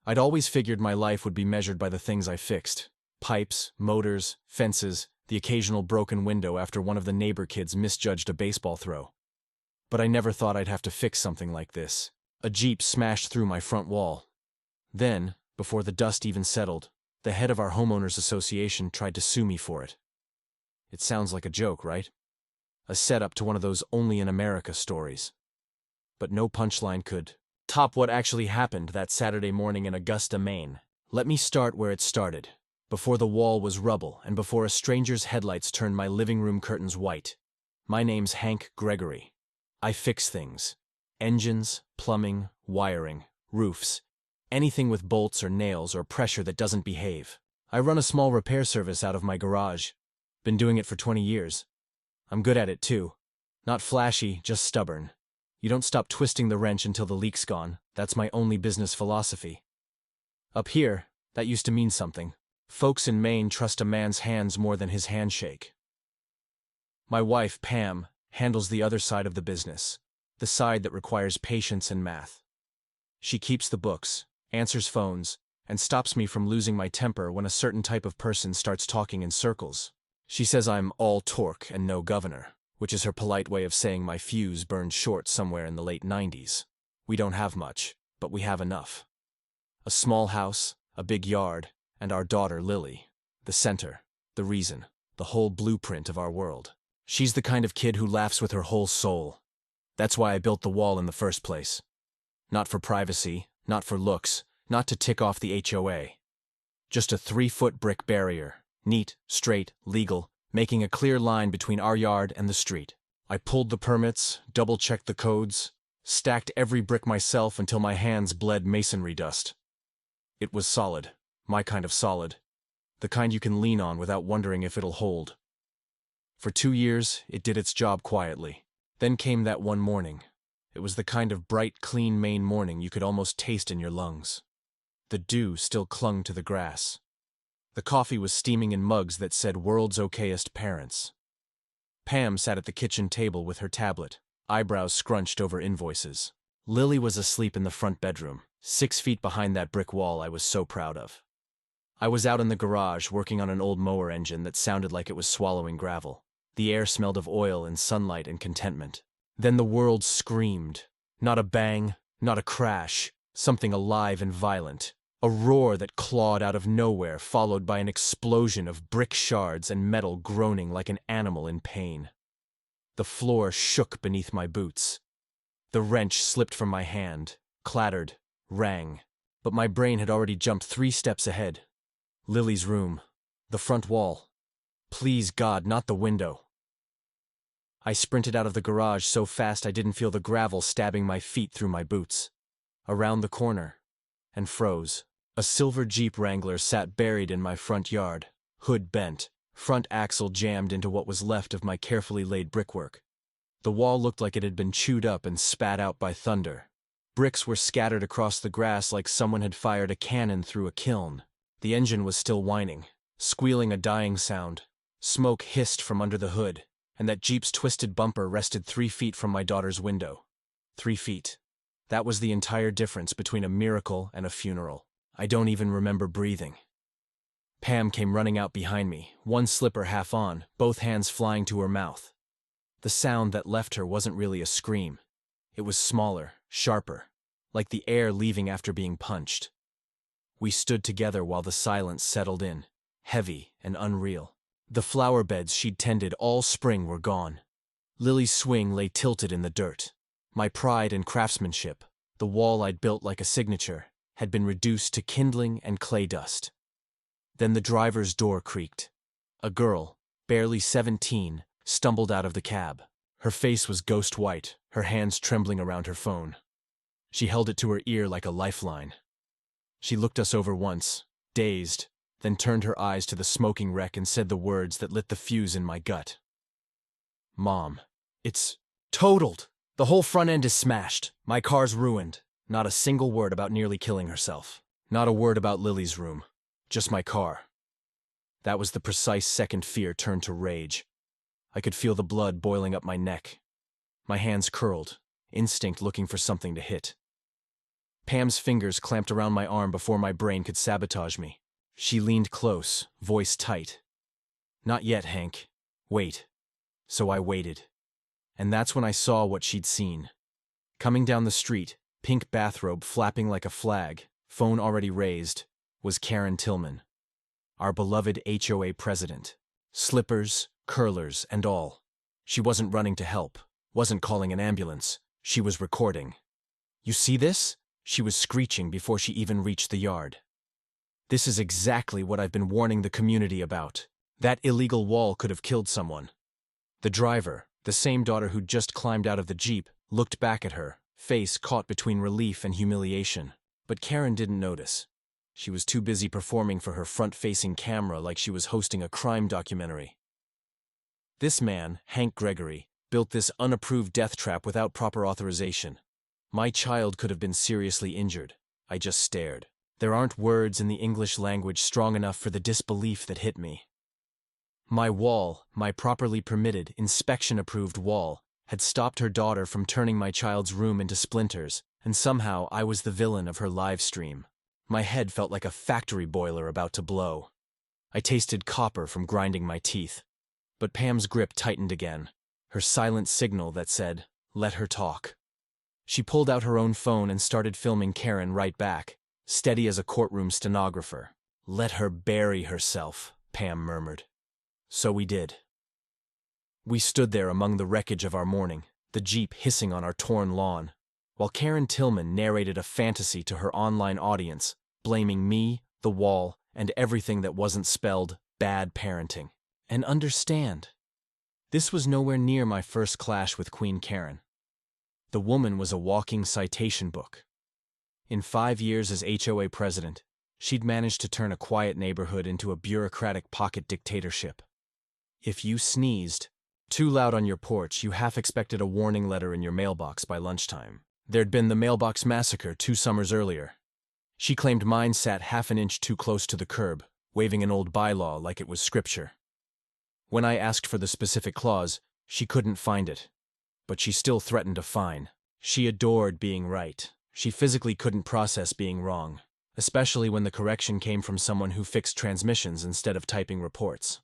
I'd always figured my life would be measured by the things I fixed. Pipes, motors, fences, the occasional broken window after one of the neighbor kids misjudged a baseball throw. But I never thought I'd have to fix something like this. A Jeep smashed through my front wall. Then, before the dust even settled, the head of our homeowners association tried to sue me for it. It sounds like a joke, right? A setup to one of those only in America stories. But no punchline could top what actually happened that Saturday morning in Augusta, Maine. Let me start where it started, before the wall was rubble and before a stranger's headlights turned my living room curtains white. My name's Hank Gregory. I fix things. Engines, plumbing, wiring, roofs, anything with bolts or nails or pressure that doesn't behave. I run a small repair service out of my garage. Been doing it for 20 years. I'm good at it too. Not flashy, just stubborn. You don't stop twisting the wrench until the leak's gone. That's my only business philosophy. Up here, that used to mean something. Folks in Maine trust a man's hands more than his handshake. My wife, Pam, handles the other side of the business, the side that requires patience and math. She keeps the books, answers phones, and stops me from losing my temper when a certain type of person starts talking in circles. She says I'm all torque and no governor, which is her polite way of saying my fuse burned short somewhere in the late 90s. We don't have much, but we have enough. A small house, a big yard, and our daughter Lily, the center, the reason, the whole blueprint of our world. She's the kind of kid who laughs with her whole soul. That's why I built the wall in the first place. Not for privacy, not for looks, not to tick off the HOA. Just a 3-foot brick barrier, neat, straight, legal, making a clear line between our yard and the street. I pulled the permits, double-checked the codes, stacked every brick myself until my hands bled masonry dust. It was solid, my kind of solid, the kind you can lean on without wondering if it'll hold. For 2 years, it did its job quietly. Then came that one morning. It was the kind of bright, clean Maine morning you could almost taste in your lungs. The dew still clung to the grass. The coffee was steaming in mugs that said "World's Okayest Parents." Pam sat at the kitchen table with her tablet, eyebrows scrunched over invoices. Lily was asleep in the front bedroom, 6 feet behind that brick wall I was so proud of. I was out in the garage working on an old mower engine that sounded like it was swallowing gravel. The air smelled of oil and sunlight and contentment. Then the world screamed. Not a bang, not a crash, something alive and violent. A roar that clawed out of nowhere, followed by an explosion of brick shards and metal groaning like an animal in pain. The floor shook beneath my boots. The wrench slipped from my hand, clattered, rang. But my brain had already jumped 3 steps ahead. Lily's room. The front wall. Please God, not the window. I sprinted out of the garage so fast I didn't feel the gravel stabbing my feet through my boots. Around the corner. And froze. A silver Jeep Wrangler sat buried in my front yard, hood bent, front axle jammed into what was left of my carefully laid brickwork. The wall looked like it had been chewed up and spat out by thunder. Bricks were scattered across the grass like someone had fired a cannon through a kiln. The engine was still whining, squealing a dying sound. Smoke hissed from under the hood, and that Jeep's twisted bumper rested 3 feet from my daughter's window. 3 feet. That was the entire difference between a miracle and a funeral. I don't even remember breathing. Pam came running out behind me, one slipper half on, both hands flying to her mouth. The sound that left her wasn't really a scream. It was smaller, sharper, like the air leaving after being punched. We stood together while the silence settled in, heavy and unreal. The flower beds she'd tended all spring were gone. Lily's swing lay tilted in the dirt. My pride and craftsmanship, the wall I'd built like a signature, had been reduced to kindling and clay dust. Then the driver's door creaked. A girl, barely 17, stumbled out of the cab. Her face was ghost white, her hands trembling around her phone. She held it to her ear like a lifeline. She looked us over once, dazed, then turned her eyes to the smoking wreck and said the words that lit the fuse in my gut. "Mom, it's totaled. The whole front end is smashed. My car's ruined. Not a single word about nearly killing herself. Not a word about Lily's room. Just my car." That was the precise second fear turned to rage. I could feel the blood boiling up my neck. My hands curled, instinct looking for something to hit. Pam's fingers clamped around my arm before my brain could sabotage me. She leaned close, voice tight. "Not yet, Hank. Wait." So I waited. And that's when I saw what she'd seen. Coming down the street, pink bathrobe flapping like a flag, phone already raised, was Karen Tillman, our beloved HOA president. Slippers, curlers, and all. She wasn't running to help, wasn't calling an ambulance. She was recording. "You see this?" She was screeching before she even reached the yard. "This is exactly what I've been warning the community about. That illegal wall could have killed someone." The driver, the same daughter who'd just climbed out of the Jeep, looked back at her, face caught between relief and humiliation. But Karen didn't notice. She was too busy performing for her front-facing camera like she was hosting a crime documentary. This man, Hank Gregory, built this unapproved death trap without proper authorization. My child could have been seriously injured. I just stared. There aren't words in the English language strong enough for the disbelief that hit me. My wall, my properly permitted, inspection-approved wall, had stopped her daughter from turning my child's room into splinters, and somehow I was the villain of her live stream. My head felt like a factory boiler about to blow. I tasted copper from grinding my teeth. But Pam's grip tightened again, her silent signal that said, "Let her talk." She pulled out her own phone and started filming Karen right back, steady as a courtroom stenographer. "Let her bury herself," Pam murmured. So we did. We stood there among the wreckage of our morning, the Jeep hissing on our torn lawn, while Karen Tillman narrated a fantasy to her online audience, blaming me, the wall, and everything that wasn't spelled bad parenting. And understand, this was nowhere near my first clash with Queen Karen. The woman was a walking citation book. In 5 years as HOA president, she'd managed to turn a quiet neighborhood into a bureaucratic pocket dictatorship. If you sneezed too loud on your porch, you half expected a warning letter in your mailbox by lunchtime. There'd been the mailbox massacre 2 summers earlier. She claimed mine sat half an inch too close to the curb, waving an old bylaw like it was scripture. When I asked for the specific clause, she couldn't find it. But she still threatened a fine. She adored being right. She physically couldn't process being wrong, especially when the correction came from someone who fixed transmissions instead of typing reports.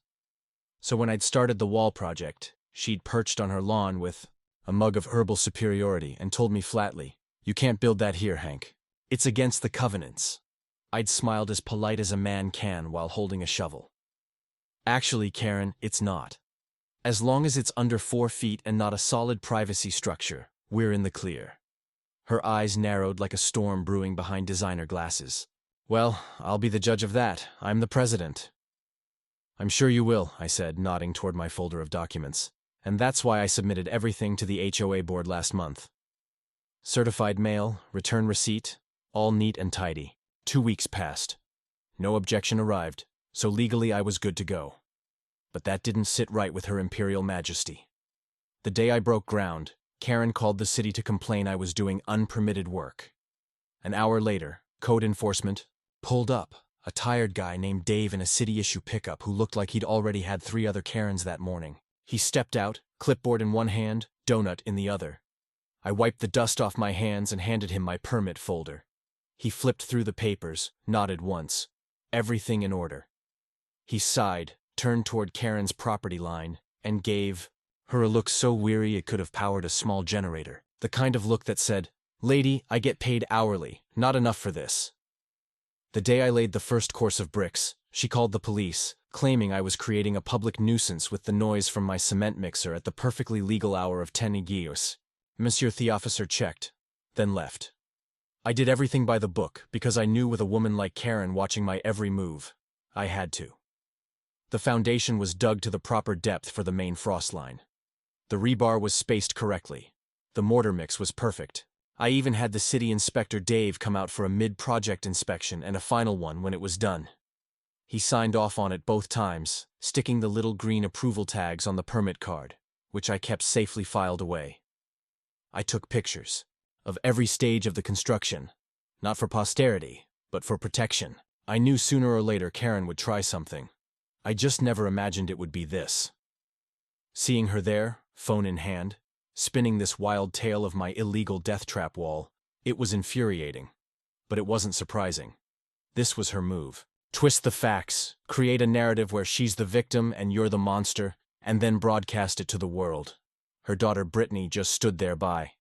So when I'd started the wall project, she'd perched on her lawn with a mug of herbal superiority and told me flatly, "You can't build that here, Hank. It's against the covenants." I'd smiled as polite as a man can while holding a shovel. "Actually, Karen, it's not. As long as it's under 4 feet and not a solid privacy structure, we're in the clear." Her eyes narrowed like a storm brewing behind designer glasses. "Well, I'll be the judge of that. I'm the president." "I'm sure you will," I said, nodding toward my folder of documents. "And that's why I submitted everything to the HOA board last month. Certified mail, return receipt, all neat and tidy. 2 weeks passed. No objection arrived, so legally I was good to go. But that didn't sit right with Her Imperial Majesty. The day I broke ground, Karen called the city to complain I was doing unpermitted work. An hour later, code enforcement pulled up a tired guy named Dave in a city-issue pickup who looked like he'd already had 3 other Karens that morning. He stepped out, clipboard in one hand, donut in the other. I wiped the dust off my hands and handed him my permit folder. He flipped through the papers, nodded once. Everything in order. He sighed, turned toward Karen's property line, and gave her a look so weary it could have powered a small generator. The kind of look that said, "Lady, I get paid hourly, not enough for this." The day I laid the first course of bricks, she called the police, claiming I was creating a public nuisance with the noise from my cement mixer at the perfectly legal hour of 10 aguillos. Monsieur the officer checked, then left. I did everything by the book because I knew with a woman like Karen watching my every move, I had to. The foundation was dug to the proper depth for the main frost line. The rebar was spaced correctly. The mortar mix was perfect. I even had the city inspector Dave come out for a mid-project inspection and a final one when it was done. He signed off on it both times, sticking the little green approval tags on the permit card, which I kept safely filed away. I took pictures of every stage of the construction, not for posterity, but for protection. I knew sooner or later Karen would try something. I just never imagined it would be this. Seeing her there, phone in hand, spinning this wild tale of my illegal death trap wall, it was infuriating. But it wasn't surprising. This was her move. Twist the facts, create a narrative where she's the victim and you're the monster, and then broadcast it to the world. Her daughter Brittany just stood there by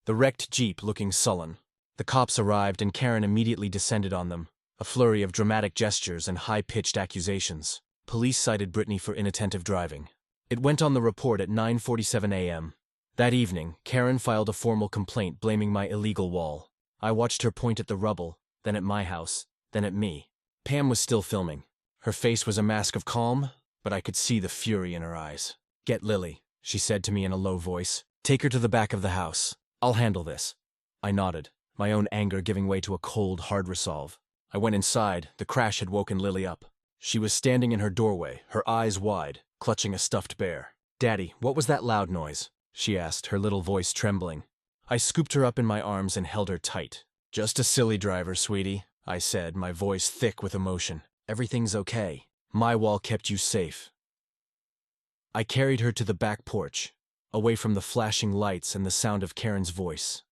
the wrecked Jeep, looking sullen. The cops arrived and Karen immediately descended on them, a flurry of dramatic gestures and high-pitched accusations. Police cited Brittany for inattentive driving. It went on the report at 9:47 a.m. That evening, Karen filed a formal complaint blaming my illegal wall. I watched her point at the rubble, then at my house, then at me. Pam was still filming. Her face was a mask of calm, but I could see the fury in her eyes. "Get Lily," she said to me in a low voice. "Take her to the back of the house. I'll handle this." I nodded, my own anger giving way to a cold, hard resolve. I went inside. The crash had woken Lily up. She was standing in her doorway, her eyes wide, clutching a stuffed bear. "Daddy, what was that loud noise?" she asked, her little voice trembling. I scooped her up in my arms and held her tight. "Just a silly driver, sweetie," I said, my voice thick with emotion. "Everything's okay. My wall kept you safe." I carried her to the back porch, away from the flashing lights and the sound of Karen's voice.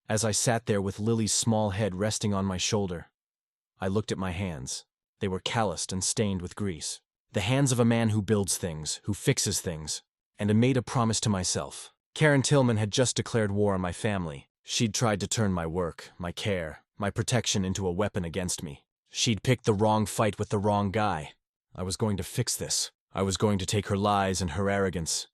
As I sat there with Lily's small head resting on my shoulder, I looked at my hands. They were calloused and stained with grease. The hands of a man who builds things, who fixes things, and I made a promise to myself. Karen Tillman had just declared war on my family. She'd tried to turn my work, my care, my protection into a weapon against me. She'd picked the wrong fight with the wrong guy. I was going to fix this. I was going to take her lies and her arrogance,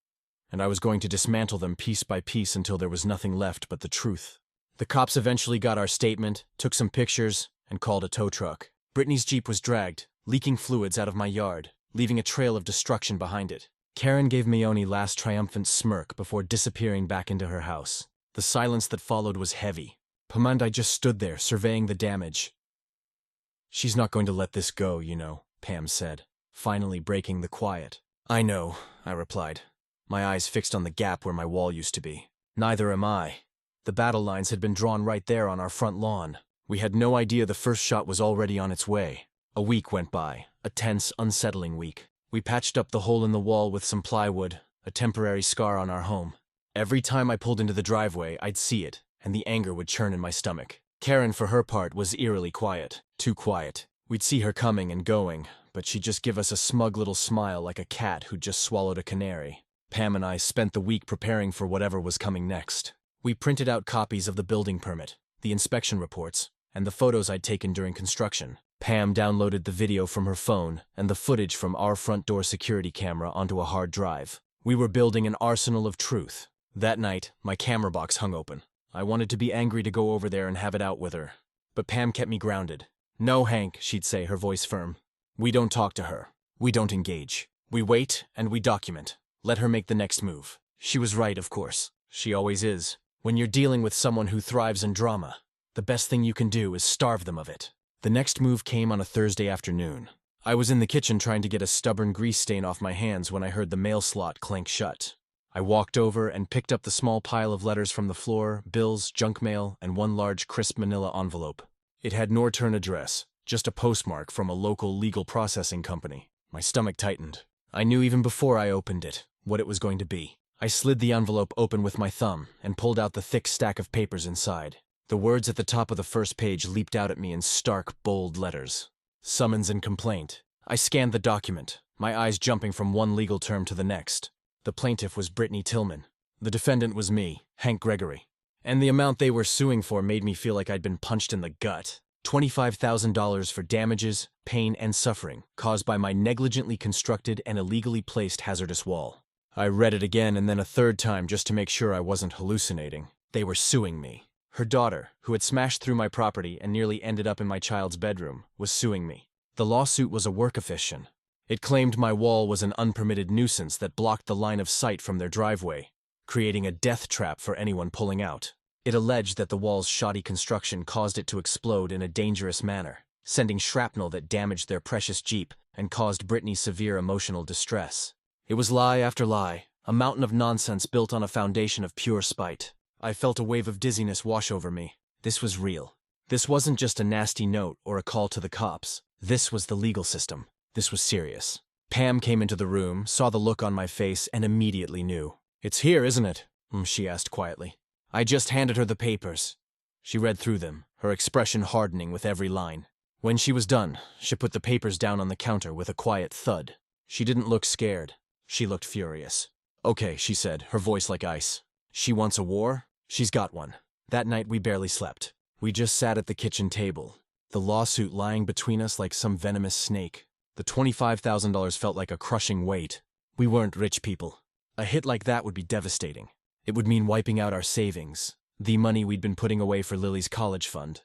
and I was going to dismantle them piece by piece until there was nothing left but the truth. The cops eventually got our statement, took some pictures, and called a tow truck. Brittany's Jeep was dragged, leaking fluids out of my yard, leaving a trail of destruction behind it. Karen gave Meoni last triumphant smirk before disappearing back into her house. The silence that followed was heavy. Pam and I just stood there, surveying the damage. "She's not going to let this go, you know," Pam said, finally breaking the quiet. "I know," I replied, my eyes fixed on the gap where my wall used to be. "Neither am I." The battle lines had been drawn right there on our front lawn. We had no idea the first shot was already on its way. A week went by, a tense, unsettling week. We patched up the hole in the wall with some plywood, a temporary scar on our home. Every time I pulled into the driveway, I'd see it, and the anger would churn in my stomach. Karen, for her part, was eerily quiet. Too quiet. We'd see her coming and going, but she'd just give us a smug little smile like a cat who'd just swallowed a canary. Pam and I spent the week preparing for whatever was coming next. We printed out copies of the building permit, the inspection reports, and the photos I'd taken during construction. Pam downloaded the video from her phone and the footage from our front door security camera onto a hard drive. We were building an arsenal of truth. That night, my camera box hung open. I wanted to be angry to go over there and have it out with her. But Pam kept me grounded. "No, Hank," she'd say, her voice firm. "We don't talk to her. We don't engage. We wait and we document. Let her make the next move." She was right, of course. She always is. When you're dealing with someone who thrives in drama, the best thing you can do is starve them of it. The next move came on a Thursday afternoon. I was in the kitchen trying to get a stubborn grease stain off my hands when I heard the mail slot clank shut. I walked over and picked up the small pile of letters from the floor, bills, junk mail, and one large crisp manila envelope. It had no return address, just a postmark from a local legal processing company. My stomach tightened. I knew even before I opened it what it was going to be. I slid the envelope open with my thumb and pulled out the thick stack of papers inside. The words at the top of the first page leaped out at me in stark, bold letters. Summons and complaint. I scanned the document, my eyes jumping from one legal term to the next. The plaintiff was Brittany Tillman. The defendant was me, Hank Gregory. And the amount they were suing for made me feel like I'd been punched in the gut. $25,000 for damages, pain, and suffering caused by my negligently constructed and illegally placed hazardous wall. I read it again and then a third time just to make sure I wasn't hallucinating. They were suing me. Her daughter, who had smashed through my property and nearly ended up in my child's bedroom, was suing me. The lawsuit was a work of fiction. It claimed my wall was an unpermitted nuisance that blocked the line of sight from their driveway, creating a death trap for anyone pulling out. It alleged that the wall's shoddy construction caused it to explode in a dangerous manner, sending shrapnel that damaged their precious Jeep and caused Brittany severe emotional distress. It was lie after lie, a mountain of nonsense built on a foundation of pure spite. I felt a wave of dizziness wash over me. This was real. This wasn't just a nasty note or a call to the cops. This was the legal system. This was serious. Pam came into the room, saw the look on my face, and immediately knew. "It's here, isn't it?" she asked quietly. I just handed her the papers. She read through them, her expression hardening with every line. When she was done, she put the papers down on the counter with a quiet thud. She didn't look scared. She looked furious. "Okay," she said, her voice like ice. "She wants a war? She's got one." That night we barely slept. We just sat at the kitchen table, the lawsuit lying between us like some venomous snake. The $25,000 felt like a crushing weight. We weren't rich people. A hit like that would be devastating. It would mean wiping out our savings, the money we'd been putting away for Lily's college fund,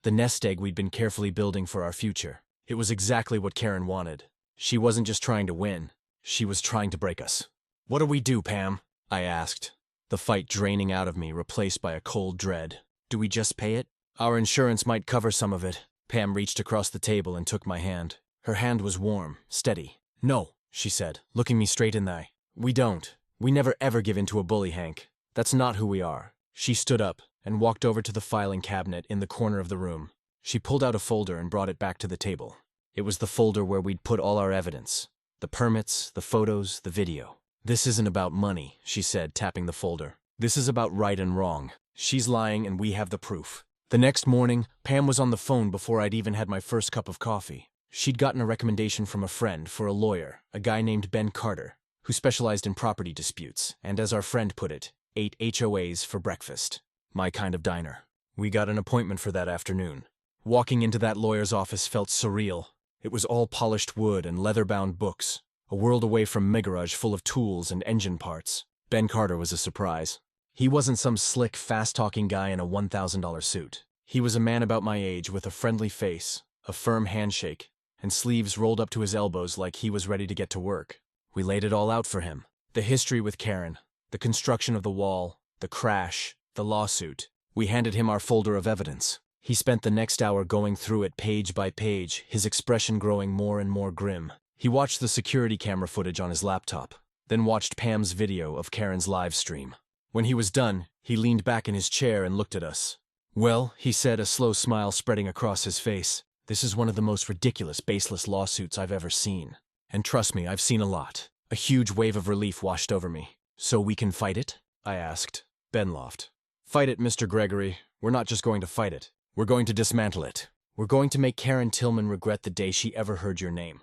the nest egg we'd been carefully building for our future. It was exactly what Karen wanted. She wasn't just trying to win. She was trying to break us. "What do we do, Pam?" I asked, the fight draining out of me, replaced by a cold dread. "Do we just pay it?" "Our insurance might cover some of it." Pam reached across the table and took my hand. Her hand was warm, steady. "No," she said, looking me straight in the eye. "We don't. We never ever give in to a bully, Hank. That's not who we are." She stood up and walked over to the filing cabinet in the corner of the room. She pulled out a folder and brought it back to the table. It was the folder where we'd put all our evidence. The permits, the photos, the video. "This isn't about money," she said, tapping the folder. "This is about right and wrong. She's lying and we have the proof." The next morning, Pam was on the phone before I'd even had my first cup of coffee. She'd gotten a recommendation from a friend for a lawyer, a guy named Ben Carter, who specialized in property disputes, and as our friend put it, ate HOAs for breakfast. My kind of diner. We got an appointment for that afternoon. Walking into that lawyer's office felt surreal. It was all polished wood and leather-bound books, a world away from Migarage full of tools and engine parts. Ben Carter was a surprise. He wasn't some slick, fast-talking guy in a $1,000 suit. He was a man about my age with a friendly face, a firm handshake, and sleeves rolled up to his elbows like he was ready to get to work. We laid it all out for him. The history with Karen, the construction of the wall, the crash, the lawsuit. We handed him our folder of evidence. He spent the next hour going through it page by page, his expression growing more and more grim. He watched the security camera footage on his laptop, then watched Pam's video of Karen's live stream. When he was done, he leaned back in his chair and looked at us. "Well," he said, a slow smile spreading across his face, "this is one of the most ridiculous, baseless lawsuits I've ever seen. And trust me, I've seen a lot." A huge wave of relief washed over me. "So we can fight it?" I asked. Ben laughed. "Fight it, Mr. Gregory. We're not just going to fight it. We're going to dismantle it. We're going to make Karen Tillman regret the day she ever heard your name."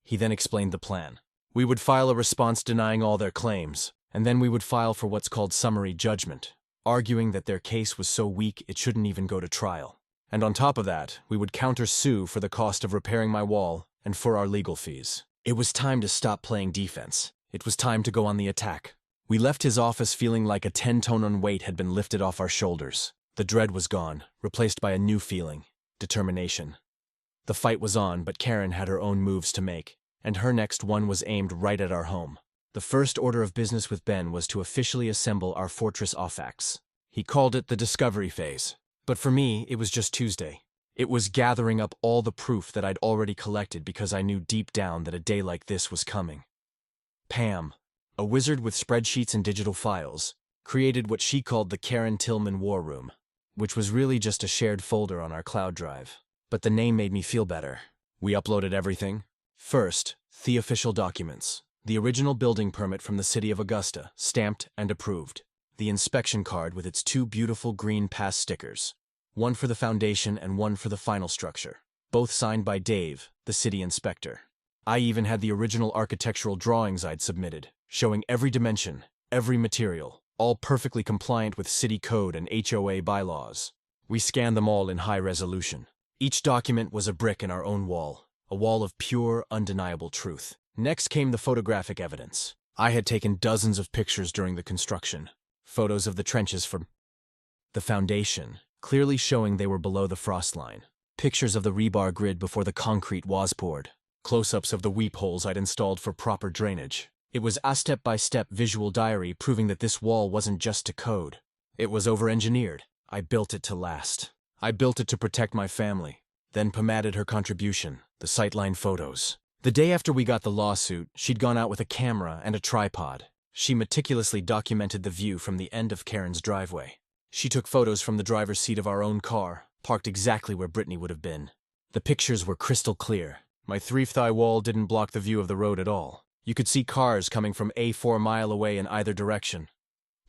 He then explained the plan. We would file a response denying all their claims, and then we would file for what's called summary judgment, arguing that their case was so weak it shouldn't even go to trial. And on top of that, we would counter-sue for the cost of repairing my wall and for our legal fees. It was time to stop playing defense. It was time to go on the attack. We left his office feeling like a 10-ton weight had been lifted off our shoulders. The dread was gone, replaced by a new feeling, determination. The fight was on, but Karen had her own moves to make, and her next one was aimed right at our home. The first order of business with Ben was to officially assemble our Fortress Offax. He called it the discovery phase. But for me, it was just Tuesday. It was gathering up all the proof that I'd already collected because I knew deep down that a day like this was coming. Pam, a wizard with spreadsheets and digital files, created what she called the Karen Tillman War Room, which was really just a shared folder on our cloud drive. But the name made me feel better. We uploaded everything. First, the official documents. The original building permit from the city of Augusta, stamped and approved. The inspection card with its 2 beautiful green pass stickers. One for the foundation and one for the final structure. Both signed by Dave, the city inspector. I even had the original architectural drawings I'd submitted, showing every dimension, every material, all perfectly compliant with city code and HOA bylaws. We scanned them all in high resolution. Each document was a brick in our own wall, a wall of pure, undeniable truth. Next came the photographic evidence. I had taken dozens of pictures during the construction. Photos of the trenches from the foundation, clearly showing they were below the frost line. Pictures of the rebar grid before the concrete was poured. Close-ups of the weep holes I'd installed for proper drainage. It was a step-by-step visual diary proving that this wall wasn't just to code. It was over-engineered. I built it to last. I built it to protect my family. Then Pam added her contribution, the sightline photos. The day after we got the lawsuit, she'd gone out with a camera and a tripod. She meticulously documented the view from the end of Karen's driveway. She took photos from the driver's seat of our own car, parked exactly where Brittany would have been. The pictures were crystal clear. My 3-thigh wall didn't block the view of the road at all. You could see cars coming from a 4 mile away in either direction.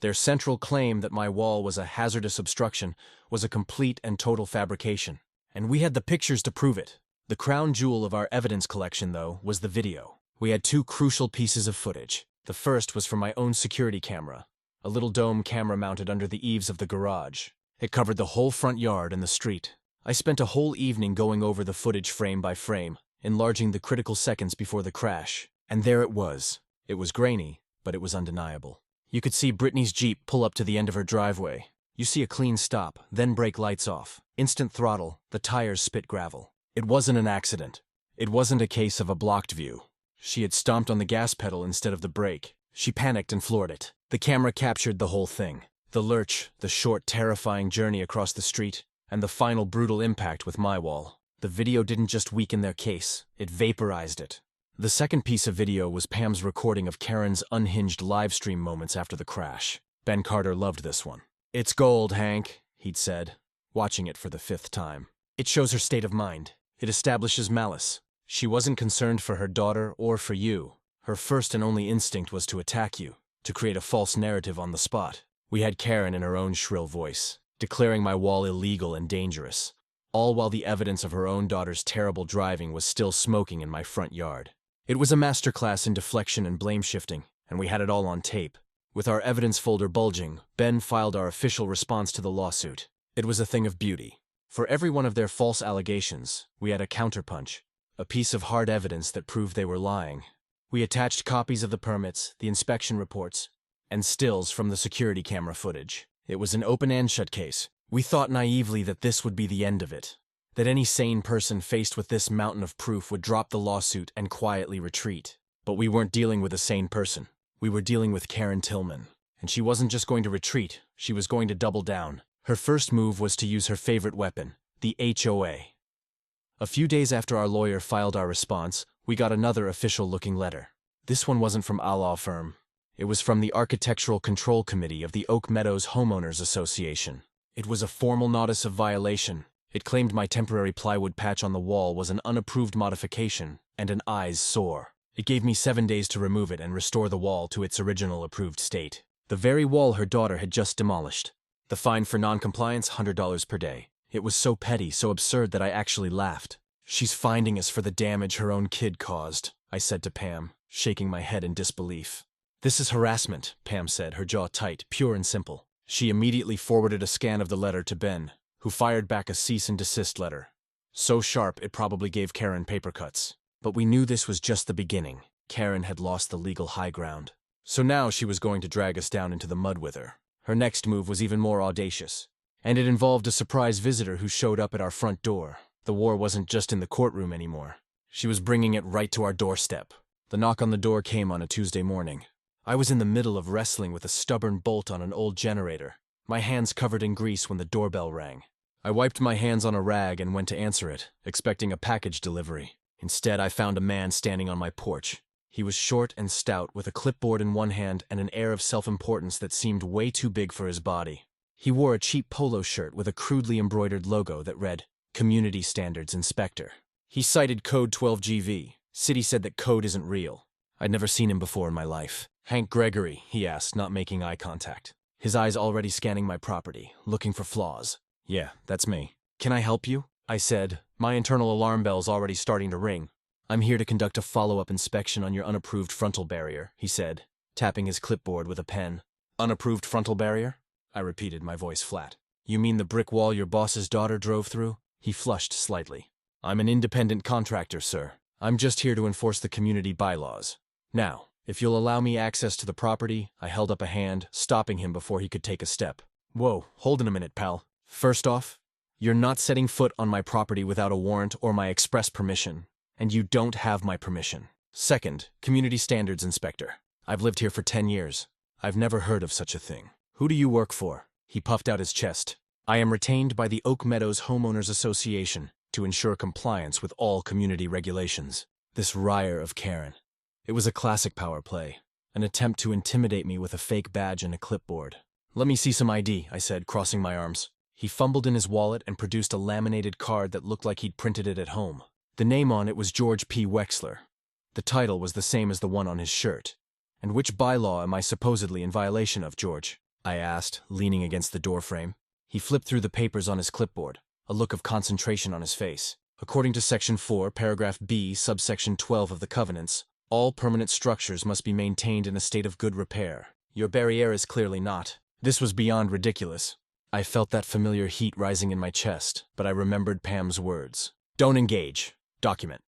Their central claim that my wall was a hazardous obstruction was a complete and total fabrication. And we had the pictures to prove it. The crown jewel of our evidence collection, though, was the video. We had two crucial pieces of footage. The first was from my own security camera, a little dome camera mounted under the eaves of the garage. It covered the whole front yard and the street. I spent a whole evening going over the footage frame by frame, enlarging the critical seconds before the crash. And there it was. It was grainy, but it was undeniable. You could see Brittany's Jeep pull up to the end of her driveway. You see a clean stop, then brake lights off. Instant throttle, the tires spit gravel. It wasn't an accident. It wasn't a case of a blocked view. She had stomped on the gas pedal instead of the brake. She panicked and floored it. The camera captured the whole thing. The lurch, the short, terrifying journey across the street, and the final brutal impact with my wall. The video didn't just weaken their case, it vaporized it. The second piece of video was Pam's recording of Karen's unhinged livestream moments after the crash. Ben Carter loved this one. "It's gold, Hank," he'd said, watching it for the 5th time. "It shows her state of mind. It establishes malice. She wasn't concerned for her daughter or for you. Her first and only instinct was to attack you, to create a false narrative on the spot." We had Karen in her own shrill voice, declaring my wall illegal and dangerous, all while the evidence of her own daughter's terrible driving was still smoking in my front yard. It was a masterclass in deflection and blame shifting, and we had it all on tape. With our evidence folder bulging, Ben filed our official response to the lawsuit. It was a thing of beauty. For every one of their false allegations, we had a counterpunch, a piece of hard evidence that proved they were lying. We attached copies of the permits, the inspection reports, and stills from the security camera footage. It was an open and shut case. We thought naively that this would be the end of it, that any sane person faced with this mountain of proof would drop the lawsuit and quietly retreat. But we weren't dealing with a sane person. We were dealing with Karen Tillman. And she wasn't just going to retreat, she was going to double down. Her first move was to use her favorite weapon, the HOA. A few days after our lawyer filed our response, we got another official-looking letter. This one wasn't from a law firm. It was from the Architectural Control Committee of the Oak Meadows Homeowners Association. It was a formal notice of violation. It claimed my temporary plywood patch on the wall was an unapproved modification and an eyes sore. It gave me 7 days to remove it and restore the wall to its original approved state. The very wall her daughter had just demolished. The fine for non-compliance, $100 per day. It was so petty, so absurd that I actually laughed. "She's finding us for the damage her own kid caused," I said to Pam, shaking my head in disbelief. "This is harassment," Pam said, her jaw tight, pure and simple. She immediately forwarded a scan of the letter to Ben, who fired back a cease and desist letter. So sharp it probably gave Karen paper cuts. But we knew this was just the beginning. Karen had lost the legal high ground. So now she was going to drag us down into the mud with her. Her next move was even more audacious. And it involved a surprise visitor who showed up at our front door. The war wasn't just in the courtroom anymore. She was bringing it right to our doorstep. The knock on the door came on a Tuesday morning. I was in the middle of wrestling with a stubborn bolt on an old generator, my hands covered in grease when the doorbell rang. I wiped my hands on a rag and went to answer it, expecting a package delivery. Instead, I found a man standing on my porch. He was short and stout, with a clipboard in one hand and an air of self-importance that seemed way too big for his body. He wore a cheap polo shirt with a crudely embroidered logo that read, Community Standards Inspector. He cited Code 12GV. City said that code isn't real. I'd never seen him before in my life. "Hank Gregory," he asked, not making eye contact. His eyes already scanning my property, looking for flaws. "Yeah, that's me." "Can I help you?" I said, my internal alarm bells already starting to ring. "I'm here to conduct a follow-up inspection on your unapproved frontal barrier," he said, tapping his clipboard with a pen. "Unapproved frontal barrier?" I repeated, my voice flat. "You mean the brick wall your boss's daughter drove through?" He flushed slightly. "I'm an independent contractor, sir. I'm just here to enforce the community bylaws. Now, if you'll allow me access to the property," I held up a hand, stopping him before he could take a step. "Whoa, hold on a minute, pal. First off, you're not setting foot on my property without a warrant or my express permission, and you don't have my permission. Second, Community Standards Inspector. I've lived here for 10 years. I've never heard of such a thing. Who do you work for?" He puffed out his chest. "I am retained by the Oak Meadows Homeowners Association to ensure compliance with all community regulations." This riot of Karen. It was a classic power play, an attempt to intimidate me with a fake badge and a clipboard. "Let me see some ID," I said, crossing my arms. He fumbled in his wallet and produced a laminated card that looked like he'd printed it at home. The name on it was George P. Wexler. The title was the same as the one on his shirt. "And which bylaw am I supposedly in violation of, George?" I asked, leaning against the doorframe. He flipped through the papers on his clipboard, a look of concentration on his face. According to Section 4, Paragraph B, subsection 12 of the Covenants, all permanent structures must be maintained in a state of good repair. Your barriere is clearly not. This was beyond ridiculous. I felt that familiar heat rising in my chest, but I remembered Pam's words. Don't engage. Document.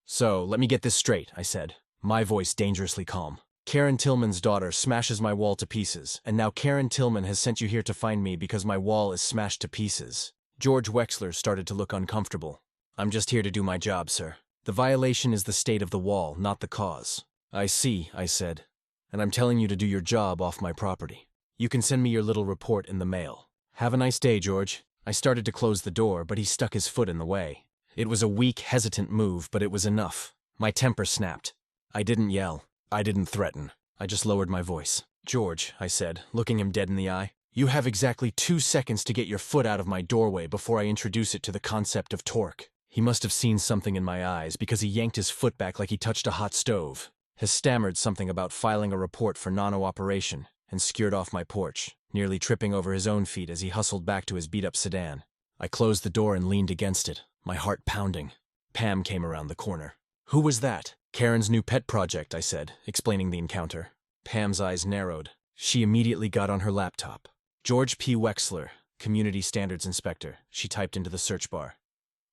So, let me get this straight, I said, my voice dangerously calm. Karen Tillman's daughter smashes my wall to pieces, and now Karen Tillman has sent you here to find me because my wall is smashed to pieces. George Wexler started to look uncomfortable. I'm just here to do my job, sir. The violation is the state of the wall, not the cause. I see, I said, and I'm telling you to do your job off my property. You can send me your little report in the mail. Have a nice day, George. I started to close the door, but he stuck his foot in the way. It was a weak, hesitant move, but it was enough. My temper snapped. I didn't yell. I didn't threaten. I just lowered my voice. George, I said, looking him dead in the eye, you have exactly 2 seconds to get your foot out of my doorway before I introduce it to the concept of torque. He must have seen something in my eyes because he yanked his foot back like he touched a hot stove, has stammered something about filing a report for non-operation, and skirted off my porch, nearly tripping over his own feet as he hustled back to his beat-up sedan. I closed the door and leaned against it, my heart pounding. Pam came around the corner. Who was that? Karen's new pet project, I said, explaining the encounter. Pam's eyes narrowed. She immediately got on her laptop. George P. Wexler, Community Standards Inspector, she typed into the search bar.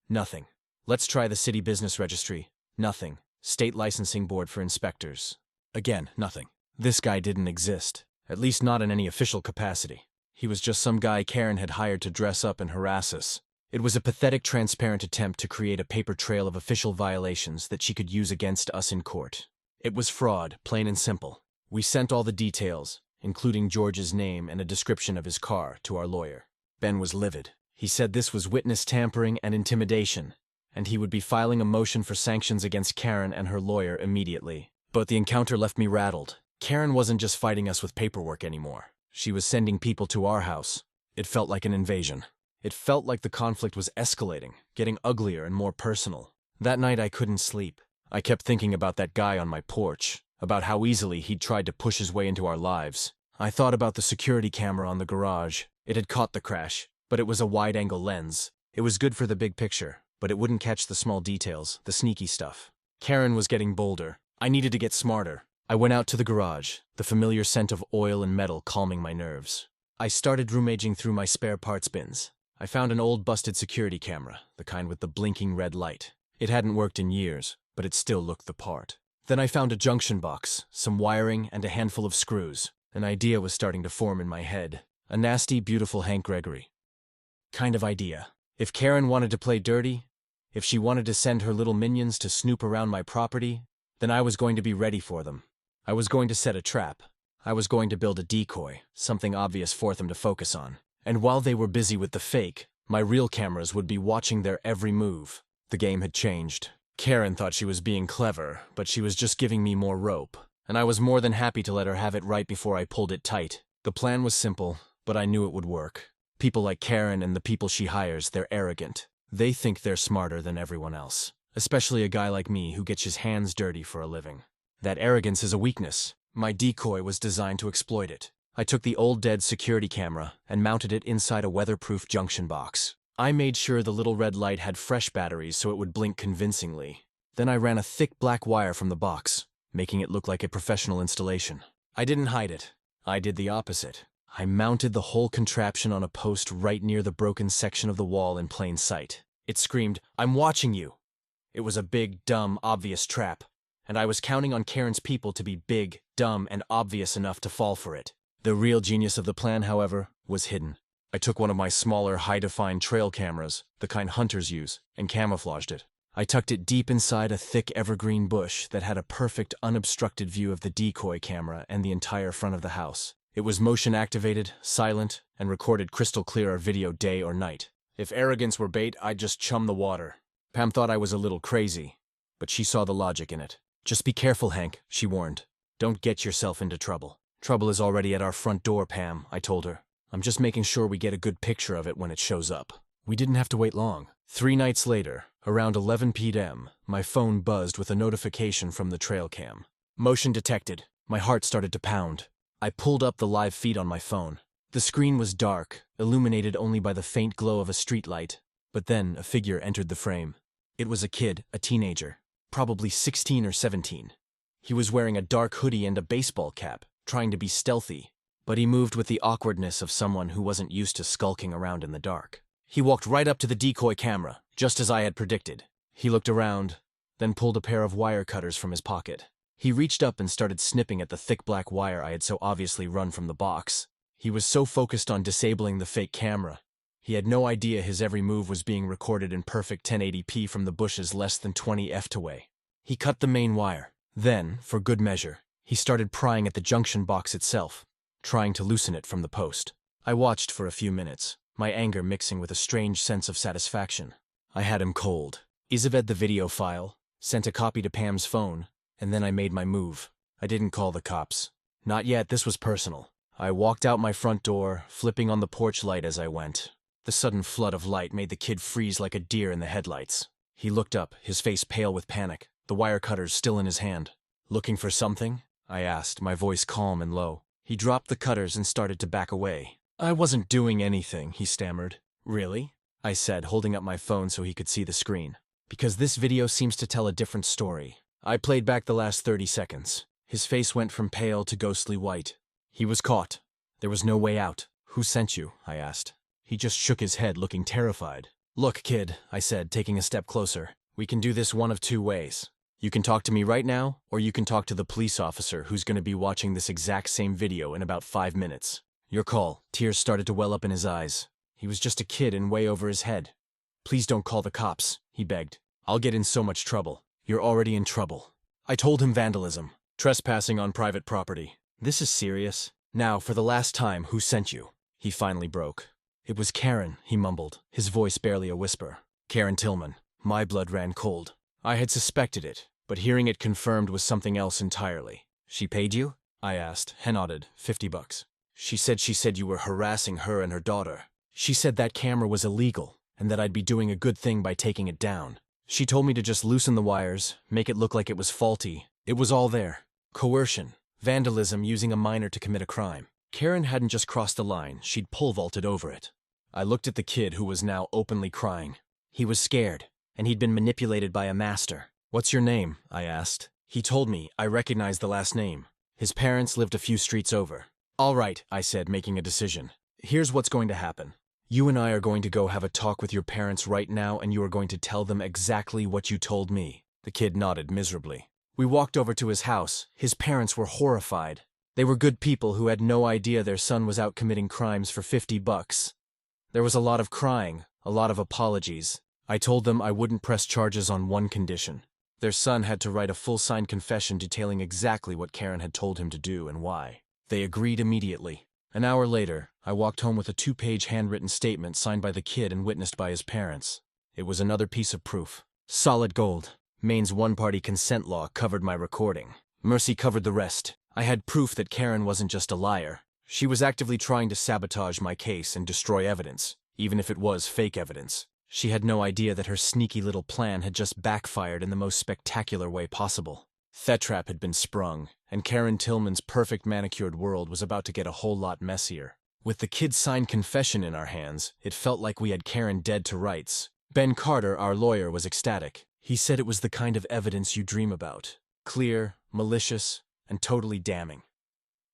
Nothing. Let's try the City Business Registry. Nothing. State Licensing Board for Inspectors. Again, nothing. This guy didn't exist, at least not in any official capacity. He was just some guy Karen had hired to dress up and harass us. It was a pathetic, transparent attempt to create a paper trail of official violations that she could use against us in court. It was fraud, plain and simple. We sent all the details, including George's name and a description of his car, to our lawyer. Ben was livid. He said this was witness tampering and intimidation, and he would be filing a motion for sanctions against Karen and her lawyer immediately. But the encounter left me rattled. Karen wasn't just fighting us with paperwork anymore. She was sending people to our house. It felt like an invasion. It felt like the conflict was escalating, getting uglier and more personal. That night I couldn't sleep. I kept thinking about that guy on my porch, about how easily he'd tried to push his way into our lives. I thought about the security camera on the garage. It had caught the crash, but it was a wide-angle lens. It was good for the big picture, but it wouldn't catch the small details, the sneaky stuff. Karen was getting bolder. I needed to get smarter. I went out to the garage, the familiar scent of oil and metal calming my nerves. I started rummaging through my spare parts bins. I found an old busted security camera, the kind with the blinking red light. It hadn't worked in years, but it still looked the part. Then I found a junction box, some wiring, and a handful of screws. An idea was starting to form in my head. A nasty, beautiful Hank Gregory kind of idea. If Karen wanted to play dirty, if she wanted to send her little minions to snoop around my property, then I was going to be ready for them. I was going to set a trap. I was going to build a decoy, something obvious for them to focus on. And while they were busy with the fake, my real cameras would be watching their every move. The game had changed. Karen thought she was being clever, but she was just giving me more rope, and I was more than happy to let her have it right before I pulled it tight. The plan was simple, but I knew it would work. People like Karen and the people she hires, they're arrogant. They think they're smarter than everyone else, especially a guy like me who gets his hands dirty for a living. That arrogance is a weakness. My decoy was designed to exploit it. I took the old dead security camera and mounted it inside a weatherproof junction box. I made sure the little red light had fresh batteries so it would blink convincingly. Then I ran a thick black wire from the box, making it look like a professional installation. I didn't hide it. I did the opposite. I mounted the whole contraption on a post right near the broken section of the wall in plain sight. It screamed, "I'm watching you!" It was a big, dumb, obvious trap, and I was counting on Karen's people to be big, dumb, and obvious enough to fall for it. The real genius of the plan, however, was hidden. I took one of my smaller, high-define trail cameras, the kind hunters use, and camouflaged it. I tucked it deep inside a thick evergreen bush that had a perfect, unobstructed view of the decoy camera and the entire front of the house. It was motion-activated, silent, and recorded crystal clear our video day or night. If arrogance were bait, I'd just chum the water. Pam thought I was a little crazy, but she saw the logic in it. "Just be careful, Hank," she warned. "Don't get yourself into trouble." "Trouble is already at our front door, Pam," I told her. "I'm just making sure we get a good picture of it when it shows up." We didn't have to wait long. 3 nights later, around 11 p.m., my phone buzzed with a notification from the trail cam. Motion detected. My heart started to pound. I pulled up the live feed on my phone. The screen was dark, illuminated only by the faint glow of a streetlight, but then a figure entered the frame. It was a kid, a teenager, probably 16 or 17. He was wearing a dark hoodie and a baseball cap, trying to be stealthy, but he moved with the awkwardness of someone who wasn't used to skulking around in the dark. He walked right up to the decoy camera, just as I had predicted. He looked around, then pulled a pair of wire cutters from his pocket. He reached up and started snipping at the thick black wire I had so obviously run from the box. He was so focused on disabling the fake camera. He had no idea his every move was being recorded in perfect 1080p from the bushes less than 20 feet away. He cut the main wire. Then, for good measure, he started prying at the junction box itself, trying to loosen it from the post. I watched for a few minutes, my anger mixing with a strange sense of satisfaction. I had him cold. Isabed the video file, sent a copy to Pam's phone, and then I made my move. I didn't call the cops. Not yet, this was personal. I walked out my front door, flipping on the porch light as I went. The sudden flood of light made the kid freeze like a deer in the headlights. He looked up, his face pale with panic, the wire cutters still in his hand. "Looking for something?" I asked, my voice calm and low. He dropped the cutters and started to back away. "I wasn't doing anything," he stammered. "Really?" I said, holding up my phone so he could see the screen. "Because this video seems to tell a different story." I played back the last 30 seconds. His face went from pale to ghostly white. He was caught. There was no way out. "Who sent you?" I asked. He just shook his head, looking terrified. "Look, kid," I said, taking a step closer. "We can do this one of two ways. You can talk to me right now, or you can talk to the police officer who's going to be watching this exact same video in about 5 minutes. Your call." Tears started to well up in his eyes. He was just a kid and way over his head. "Please don't call the cops," he begged. "I'll get in so much trouble." "You're already in trouble." I told him vandalism. Trespassing on private property. "This is serious. Now, for the last time, who sent you?" He finally broke. "It was Karen," he mumbled, his voice barely a whisper. "Karen Tillman." My blood ran cold. I had suspected it, but hearing it confirmed was something else entirely. "She paid you?" I asked. He nodded. $50. She said you were harassing her and her daughter. She said that camera was illegal, and that I'd be doing a good thing by taking it down. She told me to just loosen the wires, make it look like it was faulty. It was all there. Coercion. Vandalism using a minor to commit a crime. Karen hadn't just crossed the line, she'd pole vaulted over it. I looked at the kid who was now openly crying. He was scared, and he'd been manipulated by a master. "What's your name?" I asked. He told me. I recognized the last name. His parents lived a few streets over. "All right," I said, making a decision. "Here's what's going to happen. You and I are going to go have a talk with your parents right now, and you are going to tell them exactly what you told me." The kid nodded miserably. We walked over to his house. His parents were horrified. They were good people who had no idea their son was out committing crimes for $50. There was a lot of crying, a lot of apologies. I told them I wouldn't press charges on one condition. Their son had to write a full signed confession detailing exactly what Karen had told him to do and why. They agreed immediately. An hour later, I walked home with a 2-page handwritten statement signed by the kid and witnessed by his parents. It was another piece of proof. Solid gold. Maine's one-party consent law covered my recording. Mercy covered the rest. I had proof that Karen wasn't just a liar. She was actively trying to sabotage my case and destroy evidence, even if it was fake evidence. She had no idea that her sneaky little plan had just backfired in the most spectacular way possible. The trap had been sprung, and Karen Tillman's perfect manicured world was about to get a whole lot messier. With the kid's signed confession in our hands, it felt like we had Karen dead to rights. Ben Carter, our lawyer, was ecstatic. He said it was the kind of evidence you dream about. Clear, malicious, and totally damning.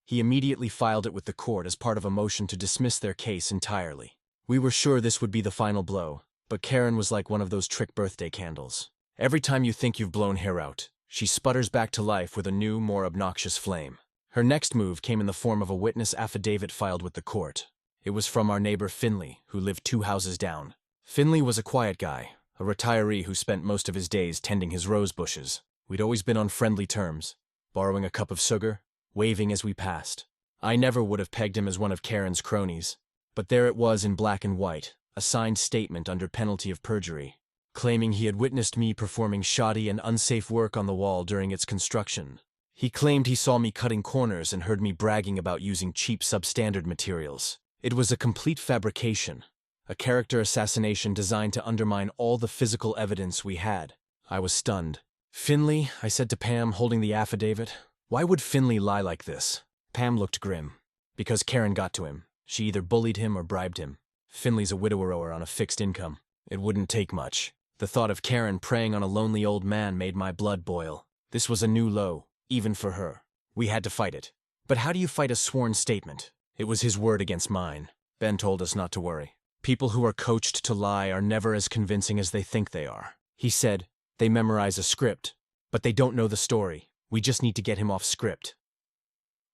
He immediately filed it with the court as part of a motion to dismiss their case entirely. We were sure this would be the final blow, but Karen was like one of those trick birthday candles. Every time you think you've blown her out, she sputters back to life with a new, more obnoxious flame. Her next move came in the form of a witness affidavit filed with the court. It was from our neighbor Finley, who lived 2 houses down. Finley was a quiet guy, a retiree who spent most of his days tending his rose bushes. We'd always been on friendly terms, borrowing a cup of sugar, waving as we passed. I never would have pegged him as one of Karen's cronies, but there it was in black and white, a signed statement under penalty of perjury, claiming he had witnessed me performing shoddy and unsafe work on the wall during its construction. He claimed he saw me cutting corners and heard me bragging about using cheap substandard materials. It was a complete fabrication, a character assassination designed to undermine all the physical evidence we had. I was stunned. "Finley," I said to Pam, holding the affidavit, "why would Finley lie like this?" Pam looked grim. "Because Karen got to him. She either bullied him or bribed him. Finley's a widower on a fixed income. It wouldn't take much. The thought of Karen preying on a lonely old man made my blood boil. This was a new low, even for her. We had to fight it. But how do you fight a sworn statement? It was his word against mine. Ben told us not to worry. People who are coached to lie are never as convincing as they think they are. He said, they memorize a script, but they don't know the story. We just need to get him off script.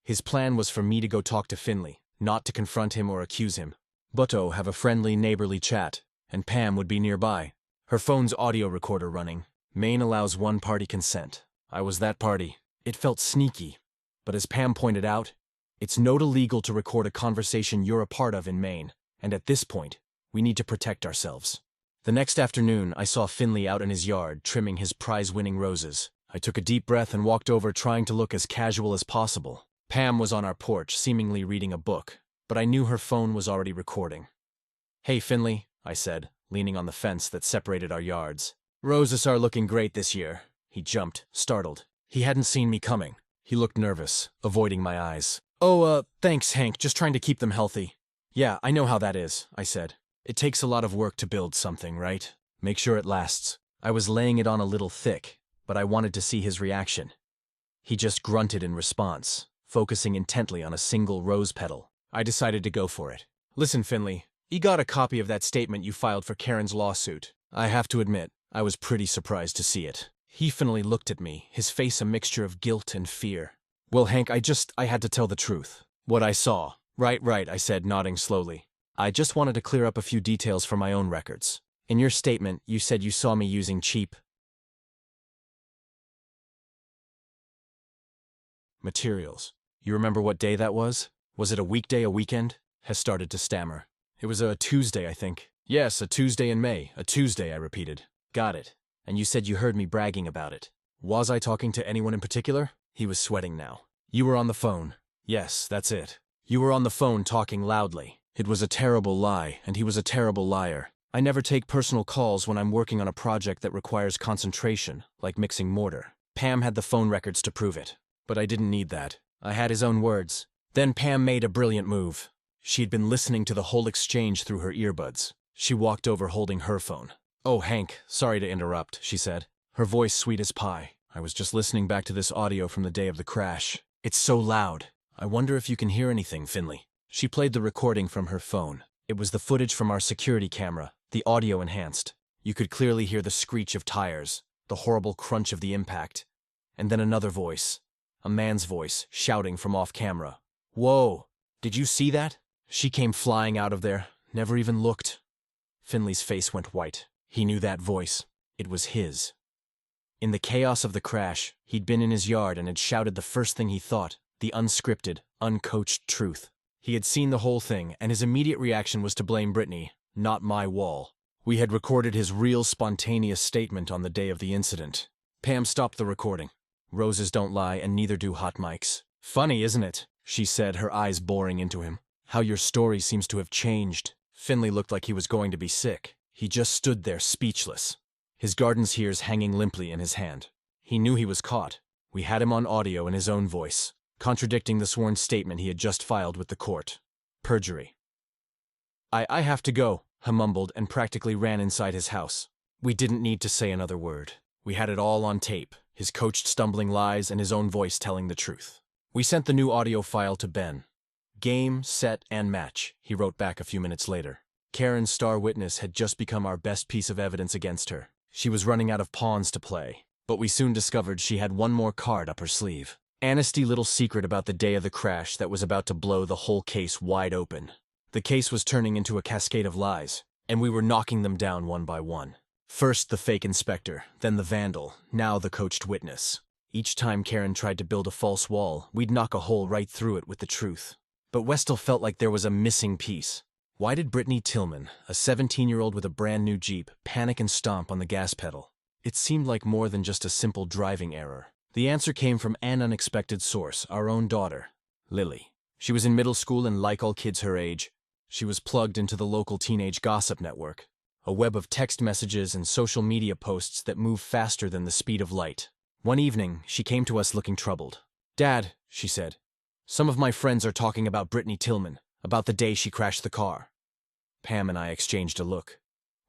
His plan was for me to go talk to Finley, not to confront him or accuse him. Butto have a friendly, neighborly chat, and Pam would be nearby. Her phone's audio recorder running. Maine allows one-party consent. I was that party. It felt sneaky. But as Pam pointed out, it's not illegal to record a conversation you're a part of in Maine, and at this point, we need to protect ourselves. The next afternoon, I saw Finley out in his yard trimming his prize-winning roses. I took a deep breath and walked over trying to look as casual as possible. Pam was on our porch, seemingly reading a book, but I knew her phone was already recording. "Hey, Finley," I said, leaning on the fence that separated our yards. "Roses are looking great this year." He jumped, startled. He hadn't seen me coming. He looked nervous, avoiding my eyes. "Oh, thanks, Hank, just trying to keep them healthy." "Yeah, I know how that is," I said. "It takes a lot of work to build something, right? Make sure it lasts." I was laying it on a little thick, but I wanted to see his reaction. He just grunted in response, focusing intently on a single rose petal. I decided to go for it. "Listen, Finley, you got a copy of that statement you filed for Karen's lawsuit." I have to admit, I was pretty surprised to see it. He finally looked at me, his face a mixture of guilt and fear. "Well, Hank, I had to tell the truth. What I saw." Right, I said, nodding slowly. "I just wanted to clear up a few details for my own records. In your statement, you said you saw me using cheap materials. You remember what day that was? Was it a weekday, a weekend?" Hess started to stammer. "It was a Tuesday, I think." "Yes, a Tuesday in May. A Tuesday," I repeated. "Got it. And you said you heard me bragging about it. Was I talking to anyone in particular?" He was sweating now. "You were on the phone." "Yes, that's it. You were on the phone talking loudly." It was a terrible lie, and he was a terrible liar. I never take personal calls when I'm working on a project that requires concentration, like mixing mortar. Pam had the phone records to prove it. But I didn't need that. I had his own words. Then Pam made a brilliant move. She'd been listening to the whole exchange through her earbuds. She walked over holding her phone. "Oh, Hank, sorry to interrupt," she said, her voice sweet as pie. "I was just listening back to this audio from the day of the crash. It's so loud. I wonder if you can hear anything, Finley." She played the recording from her phone. It was the footage from our security camera, the audio enhanced. You could clearly hear the screech of tires, the horrible crunch of the impact, and then another voice, a man's voice, shouting from off camera. "Whoa, did you see that?" She came flying out of there, never even looked. Finley's face went white. He knew that voice. It was his. In the chaos of the crash, he'd been in his yard and had shouted the first thing he thought, the unscripted, uncoached truth. He had seen the whole thing, and his immediate reaction was to blame Brittany, not my wall. We had recorded his real spontaneous statement on the day of the incident. Pam stopped the recording. "Roses don't lie, and neither do hot mics." "Funny, isn't it?" she said, her eyes boring into him. "How your story seems to have changed." Finley looked like he was going to be sick. He just stood there, speechless, his garden shears hanging limply in his hand. He knew he was caught. We had him on audio in his own voice, contradicting the sworn statement he had just filed with the court. Perjury. I have to go," he mumbled and practically ran inside his house. We didn't need to say another word. We had it all on tape, his coached stumbling lies and his own voice telling the truth. We sent the new audio file to Ben. "Game, set, and match," he wrote back a few minutes later. Karen's star witness had just become our best piece of evidence against her. She was running out of pawns to play, but we soon discovered she had one more card up her sleeve. Anast's little secret about the day of the crash that was about to blow the whole case wide open. The case was turning into a cascade of lies, and we were knocking them down one by one. First the fake inspector, then the vandal, now the coached witness. Each time Karen tried to build a false wall, we'd knock a hole right through it with the truth. But Westall felt like there was a missing piece. Why did Brittany Tillman, a 17-year-old with a brand new Jeep, panic and stomp on the gas pedal? It seemed like more than just a simple driving error. The answer came from an unexpected source, our own daughter, Lily. She was in middle school and, like all kids her age, she was plugged into the local teenage gossip network, a web of text messages and social media posts that move faster than the speed of light. One evening, she came to us looking troubled. "Dad," she said, "some of my friends are talking about Brittany Tillman, About the day she crashed the car. Pam and I exchanged a look.